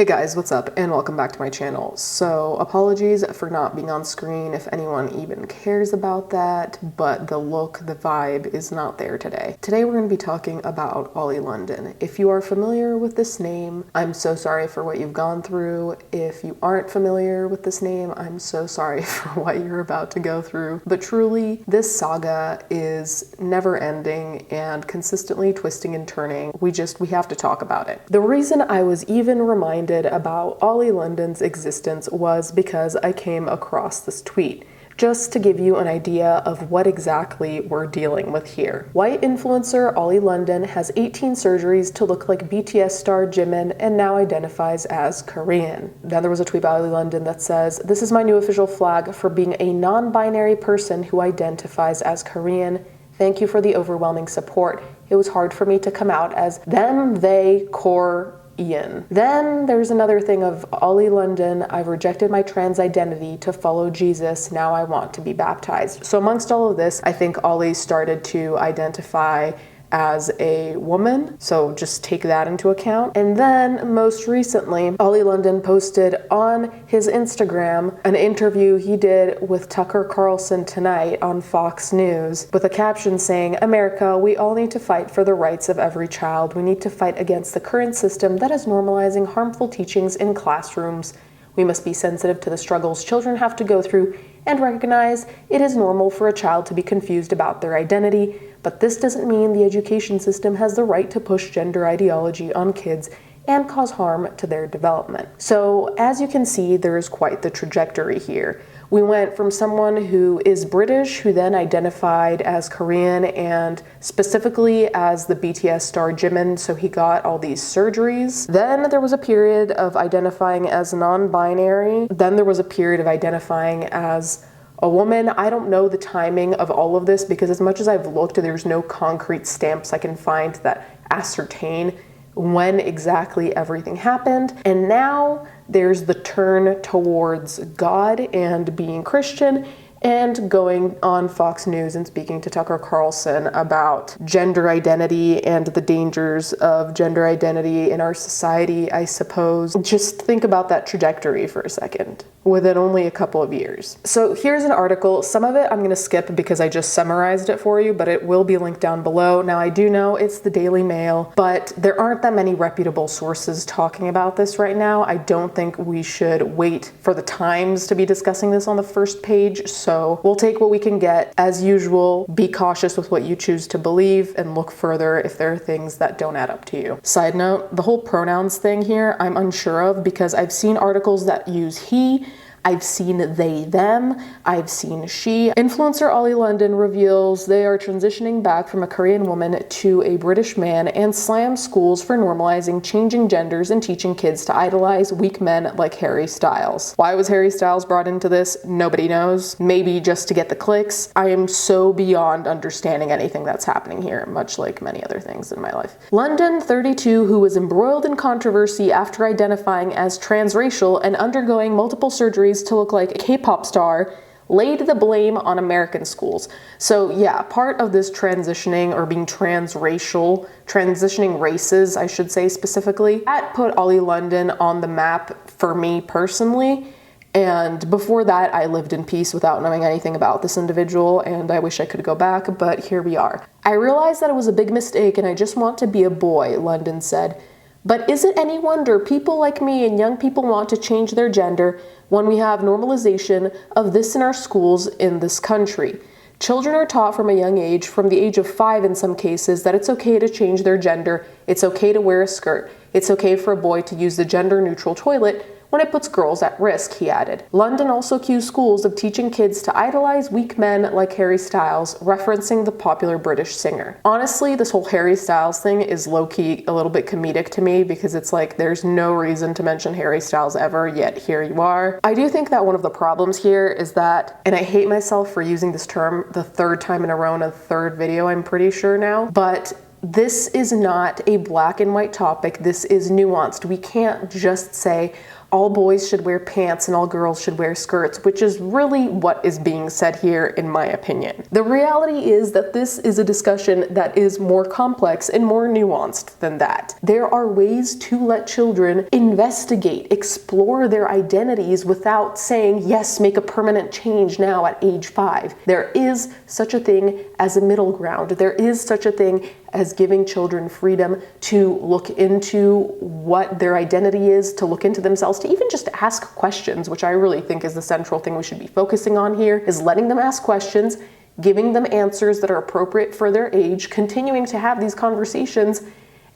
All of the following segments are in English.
Hey guys, what's up and welcome back to my channel. So apologies for not being on screen if anyone even cares about that, but the look, the vibe is not there today. Today we're going to be talking about Oli London. If you are familiar with this name, I'm so sorry for what you've gone through. If you aren't familiar with this name, I'm so sorry for what you're about to go through. But truly, this saga is never ending and consistently twisting and turning. We have to talk about it. The reason I was even reminded about Oli London's existence was because I came across this tweet. Just to give you an idea of what exactly we're dealing with here. White influencer Oli London has 18 surgeries to look like BTS star Jimin and now identifies as Korean. Then there was a tweet by Oli London that says, "This is my new official flag for being a non-binary person who identifies as Korean. Thank you for the overwhelming support. It was hard for me to come out as them, they, core, Ian." Then there's another thing of Oli London, "I've rejected my trans identity to follow Jesus. Now I want to be baptized." So amongst all of this, I think Oli started to identify as a woman, so just take that into account. And then most recently, Oli London posted on his Instagram an interview he did with Tucker Carlson tonight on Fox News with a caption saying, "America, we all need to fight for the rights of every child. We need to fight against the current system that is normalizing harmful teachings in classrooms. We must be sensitive to the struggles children have to go through and recognize it is normal for a child to be confused about their identity, but this doesn't mean the education system has the right to push gender ideology on kids and cause harm to their development." So as you can see, there is quite the trajectory here. We went from someone who is British, who then identified as Korean and specifically as the BTS star Jimin, so he got all these surgeries. Then there was a period of identifying as non-binary. Then there was a period of identifying as a woman. I don't know the timing of all of this because as much as I've looked, there's no concrete stamps I can find that ascertain when exactly everything happened. And now there's the turn towards God and being Christian and going on Fox News and speaking to Tucker Carlson about gender identity and the dangers of gender identity in our society, I suppose. Just think about that trajectory for a second within only a couple of years. So here's an article. Some of it I'm going to skip because I just summarized it for you, but it will be linked down below. Now I do know it's the Daily Mail, but there aren't that many reputable sources talking about this right now. I don't think we should wait for the Times to be discussing this on the first page. So we'll take what we can get. As usual, be cautious with what you choose to believe and look further if there are things that don't add up to you. Side note, the whole pronouns thing here, I'm unsure of because I've seen articles that use he, I've seen they, them, I've seen she. Influencer Oli London reveals they are transitioning back from a Korean woman to a British man and slams schools for normalizing changing genders and teaching kids to idolize weak men like Harry Styles. Why was Harry Styles brought into this? Nobody knows. Maybe just to get the clicks. I am so beyond understanding anything that's happening here, much like many other things in my life. London, 32, who was embroiled in controversy after identifying as transracial and undergoing multiple surgeries to look like a K-pop star, laid the blame on American schools. So yeah, part of this transitioning or being transracial, transitioning races, I should say specifically, that put Oli London on the map for me personally. And before that, I lived in peace without knowing anything about this individual, and I wish I could go back, but here we are. "I realized that it was a big mistake and I just want to be a boy," London said. "But is it any wonder people like me and young people want to change their gender when we have normalization of this in our schools in this country? Children are taught from a young age, from the age of 5 in some cases, that it's okay to change their gender, it's okay to wear a skirt, it's okay for a boy to use the gender-neutral toilet when it puts girls at risk," he added. London also accused schools of teaching kids to idolize weak men like Harry Styles, referencing the popular British singer. Honestly, this whole Harry Styles thing is low-key a little bit comedic to me because it's like there's no reason to mention Harry Styles ever, yet here you are. I do think that one of the problems here is that, and I hate myself for using this term the third time in a row in a third video, I'm pretty sure now, but this is not a black and white topic. This is nuanced. We can't just say, all boys should wear pants and all girls should wear skirts, which is really what is being said here, in my opinion. The reality is that this is a discussion that is more complex and more nuanced than that. There are ways to let children investigate, explore their identities without saying, yes, make a permanent change now at age 5. There is such a thing as a middle ground. There is such a thing as giving children freedom to look into what their identity is, to look into themselves, to even just ask questions, which I really think is the central thing we should be focusing on here, is letting them ask questions, giving them answers that are appropriate for their age, continuing to have these conversations,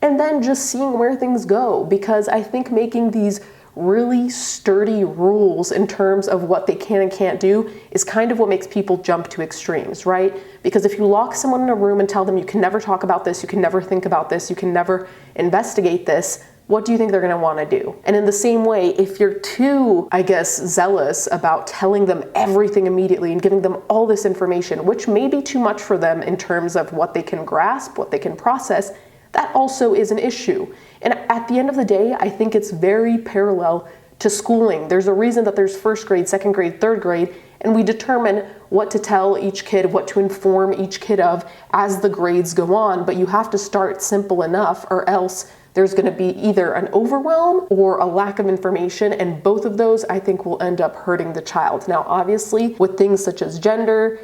and then just seeing where things go. Because I think making these really sturdy rules in terms of what they can and can't do is kind of what makes people jump to extremes, right? Because if you lock someone in a room and tell them you can never talk about this, you can never think about this, you can never investigate this, what do you think they're going to want to do? And in the same way, if you're too, I guess, zealous about telling them everything immediately and giving them all this information, which may be too much for them in terms of what they can grasp, what they can process, that also is an issue. And at the end of the day, I think it's very parallel to schooling. There's a reason that there's first grade, second grade, third grade, and we determine what to tell each kid, what to inform each kid of as the grades go on. But you have to start simple enough, or else there's going to be either an overwhelm or a lack of information, and both of those I think will end up hurting the child. Now, obviously, with things such as gender,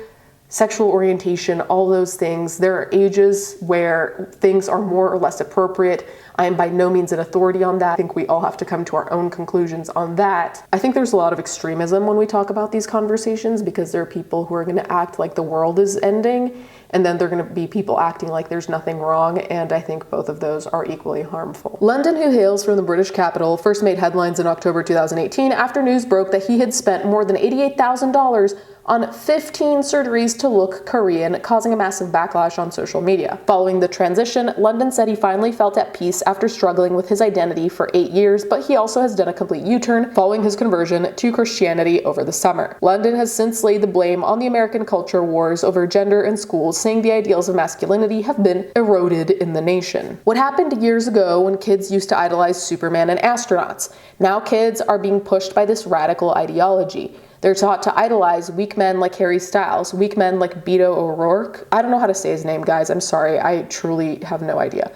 sexual orientation, all those things, there are ages where things are more or less appropriate. I am by no means an authority on that. I think we all have to come to our own conclusions on that. I think there's a lot of extremism when we talk about these conversations, because there are people who are going to act like the world is ending, and then there are going to be people acting like there's nothing wrong, and I think both of those are equally harmful. London, who hails from the British capital, first made headlines in October 2018 after news broke that he had spent more than $88,000 on 15 surgeries to look Korean, causing a massive backlash on social media. Following the transition, London said he finally felt at peace after struggling with his identity for 8 years, but he also has done a complete U-turn following his conversion to Christianity over the summer. London has since laid the blame on the American culture wars over gender in schools, saying the ideals of masculinity have been eroded in the nation. What happened years ago when kids used to idolize Superman and astronauts? Now kids are being pushed by this radical ideology. They're taught to idolize weak men like Harry Styles, weak men like Beto O'Rourke. I don't know how to say his name, guys. I'm sorry. I truly have no idea.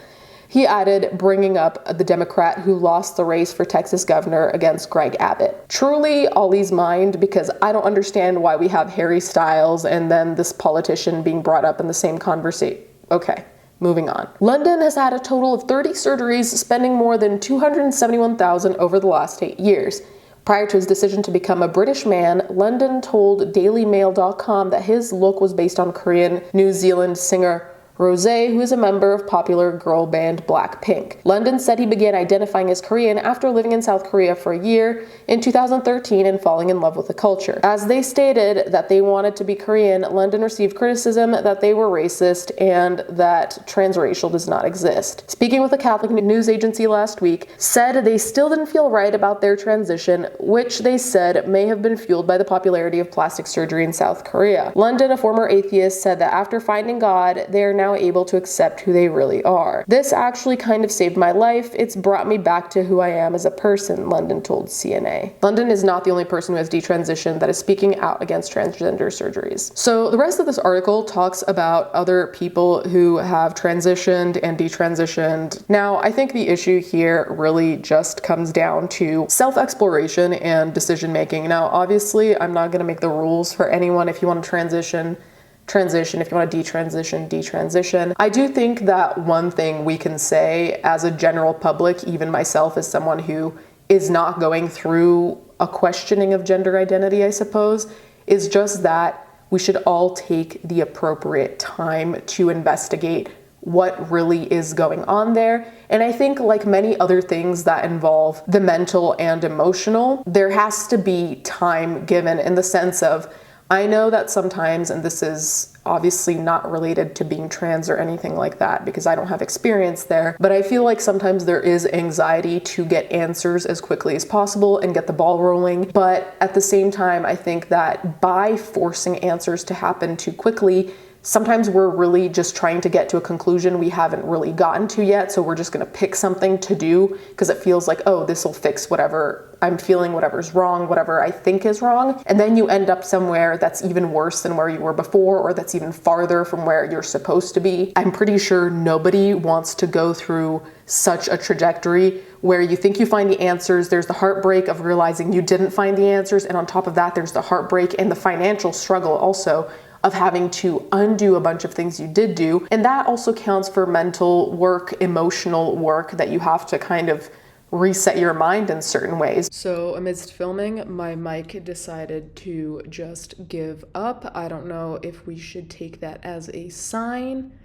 He added, bringing up the Democrat who lost the race for Texas governor against Greg Abbott. Truly Ollie's mind, because I don't understand why we have Harry Styles and then this politician being brought up in the same conversation. Okay. Moving on. London has had a total of 30 surgeries, spending more than $271,000 over the last 8 years. Prior to his decision to become a British man, London told DailyMail.com that his look was based on Korean New Zealand singer Rosé, who is a member of popular girl band Blackpink. London said he began identifying as Korean after living in South Korea for a year in 2013 and falling in love with the culture. As they stated that they wanted to be Korean, London received criticism that they were racist and that transracial does not exist. Speaking with a Catholic news agency last week, said they still didn't feel right about their transition, which they said may have been fueled by the popularity of plastic surgery in South Korea. London, a former atheist, said that after finding God, they are now able to accept who they really are. This actually kind of saved my life. It's brought me back to who I am as a person, London told CNA. London is not the only person who has detransitioned that is speaking out against transgender surgeries. So the rest of this article talks about other people who have transitioned and detransitioned. Now, I think the issue here really just comes down to self-exploration and decision-making. Now, obviously, I'm not going to make the rules for anyone. If you want to transition, if you want to detransition. I do think that one thing we can say as a general public, even myself as someone who is not going through a questioning of gender identity, I suppose, is just that we should all take the appropriate time to investigate what really is going on there. And I think, like many other things that involve the mental and emotional, there has to be time given, in the sense of, I know that sometimes, and this is obviously not related to being trans or anything like that, because I don't have experience there, but I feel like sometimes there is anxiety to get answers as quickly as possible and get the ball rolling. But at the same time, I think that by forcing answers to happen too quickly, Sometimes we're really just trying to get to a conclusion we haven't really gotten to yet, so we're just going to pick something to do because it feels like, oh, this will fix whatever I'm feeling, whatever's wrong, whatever I think is wrong. And then you end up somewhere that's even worse than where you were before, or that's even farther from where you're supposed to be. I'm pretty sure nobody wants to go through such a trajectory where you think you find the answers, there's the heartbreak of realizing you didn't find the answers, and on top of that, there's the heartbreak and the financial struggle also of having to undo a bunch of things you did do. And that also counts for mental work, emotional work, that you have to kind of reset your mind in certain ways. So amidst filming, my mic decided to just give up. I don't know if we should take that as a sign.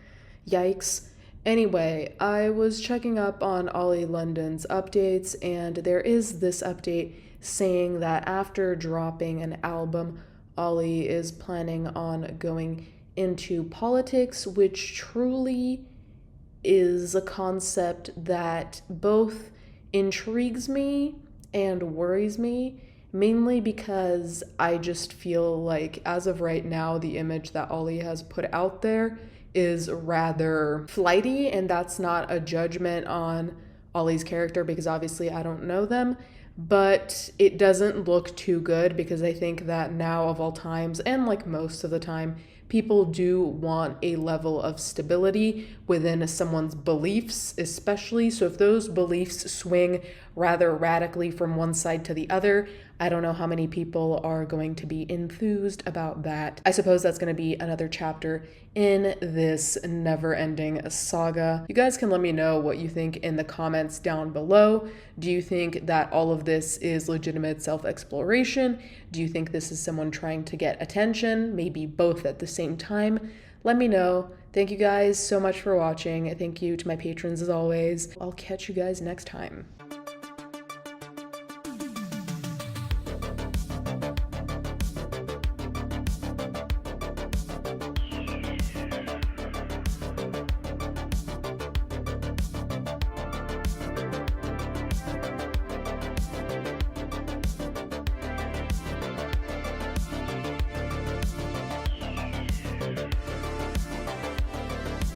Yikes. Anyway, I was checking up on Oli London's updates, and there is this update saying that after dropping an album, Oli is planning on going into politics, which truly is a concept that both intrigues me and worries me, mainly because I just feel like as of right now, the image that Oli has put out there is rather flighty, and that's not a judgment on Oli's character because obviously I don't know them, but it doesn't look too good because I think that now of all times, and like most of the time, people do want a level of stability within someone's beliefs, especially. So if those beliefs swing rather radically from one side to the other, I don't know how many people are going to be enthused about that. I suppose that's going to be another chapter in this never-ending saga. You guys can let me know what you think in the comments down below. Do you think that all of this is legitimate self-exploration? Do you think this is someone trying to get attention? Maybe both at the same time? Let me know. Thank you guys so much for watching. Thank you to my patrons as always. I'll catch you guys next time.